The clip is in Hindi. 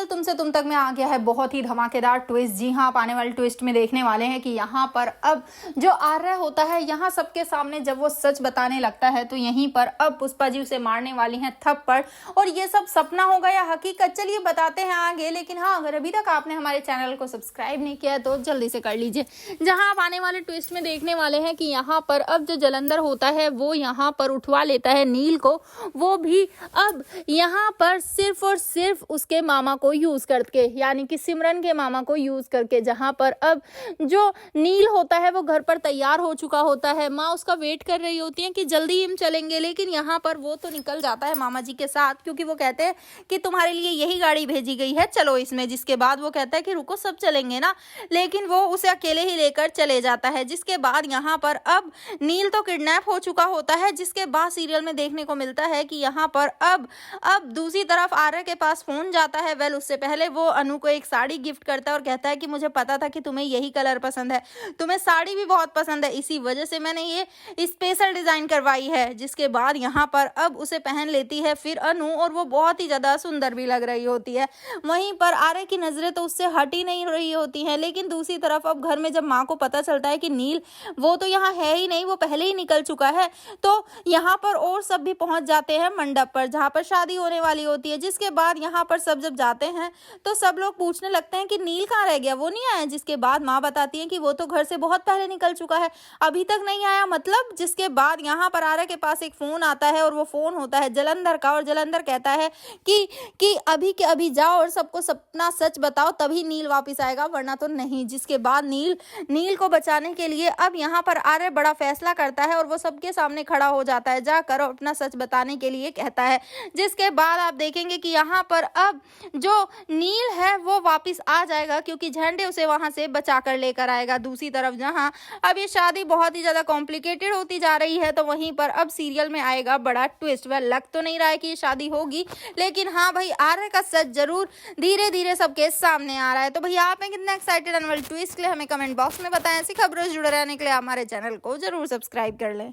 सीरियल तुमसे तुम तक में आ गया है बहुत ही धमाकेदार ट्विस्ट। जी हाँ, आप आने वाले ट्विस्ट में देखने वाले हैं कि यहाँ पर अब जो आर्य होता है, यहाँ सबके सामने जब वो सच बताने लगता है तो यहीं पर अब पुष्पा जी उसे मारने वाली हैं थप्पड़। और ये सब सपना होगा या हकीकत, चलिए बताते हैं आगे। लेकिन हाँ, अगर अभी तक आपने हमारे चैनल को सब्सक्राइब नहीं किया है तो जल्दी से कर लीजिए। जहाँ आप आने वाले ट्विस्ट में देखने वाले हैं कि यहाँ पर अब जो जलंधर होता है वो यहाँ पर उठवा लेता है नील को, वो भी अब यहाँ पर सिर्फ और सिर्फ उसके मामा को यूज करके, यानी कि सिमरन के मामा को यूज करके। जहां पर अब जो नील होता है वो घर पर तैयार हो चुका होता है, माँ उसका वेट कर रही होती है कि जल्दी हम चलेंगे, लेकिन यहाँ पर वो तो निकल जाता है मामा जी के साथ, क्योंकि वो कहते हैं कि तुम्हारे लिए यही गाड़ी भेजी गई है, चलो इसमें। जिसके बाद वो कहता है कि रुको सब चलेंगे ना, लेकिन वो उसे अकेले ही लेकर चले जाता है। जिसके बाद यहाँ पर अब नील तो किडनैप हो चुका होता है। जिसके बाद सीरियल में देखने को मिलता है कि यहाँ पर अब दूसरी तरफ आर्य के पास फोन जाता है। वेल, उससे पहले वो अनु को एक साड़ी गिफ्ट करता है और कहता है कि मुझे पता था कि तुम्हें यही कलर पसंद है, तुम्हें साड़ी भी बहुत पसंद है, इसी वजह से मैंने ये स्पेशल डिजाइन करवाई है। जिसके बाद यहाँ पर अब उसे पहन लेती है फिर अनु, और वो बहुत ही ज्यादा सुंदर भी लग रही होती है। वहीं पर आर्य की नजरें तो उससे हट ही नहीं रही होती हैं। लेकिन दूसरी तरफ अब घर में जब माँ को पता चलता है कि नील वो तो यहाँ है ही नहीं, वो पहले ही निकल चुका है, तो यहाँ पर और सब भी पहुंच जाते हैं मंडप पर जहाँ पर शादी होने वाली होती है। जिसके बाद यहाँ पर सब जब जाते हैं तो सब लोग पूछने लगते हैं कि नील कहाँ रह गया, वो नहीं आया। जिसके बाद माँ बताती है कि वो तो घर से बहुत पहले निकल चुका है, अभी तक नहीं आया मतलब। जिसके बाद यहाँ पर आर्य के पास एक फोन आता है और वो फोन होता है जलंधर का, और जलंधर कहता है कि अभी के अभी जाओ और सबको सपना सच बताओ, तभी नील वापिस आएगा, वरना तो नहीं। जिसके बाद नील को बचाने के लिए अब यहाँ पर आर्य बड़ा फैसला करता है और वो सबके सामने खड़ा हो जाता है जाकर और अपना सच बताने के लिए कहता है। जिसके बाद आप देखेंगे कि यहाँ पर अब जो नील है वो वापस आ जाएगा, क्योंकि झंडे उसे वहां से बचा कर लेकर आएगा। दूसरी तरफ जहां अब ये शादी बहुत ही ज्यादा कॉम्प्लिकेटेड होती जा रही है, तो वहीं पर अब सीरियल में आएगा बड़ा ट्विस्ट। वह लग तो नहीं रहा है कि ये शादी होगी, लेकिन हाँ भाई, आर्य का सच जरूर धीरे धीरे सबके सामने आ रहा है। तो भैया आप कितना एक्साइटेड आने वाले ट्विस्ट के लिए हमें कमेंट बॉक्स में बताएं। ऐसी खबरों से जुड़े रहने के लिए हमारे चैनल को जरूर सब्सक्राइब कर लें।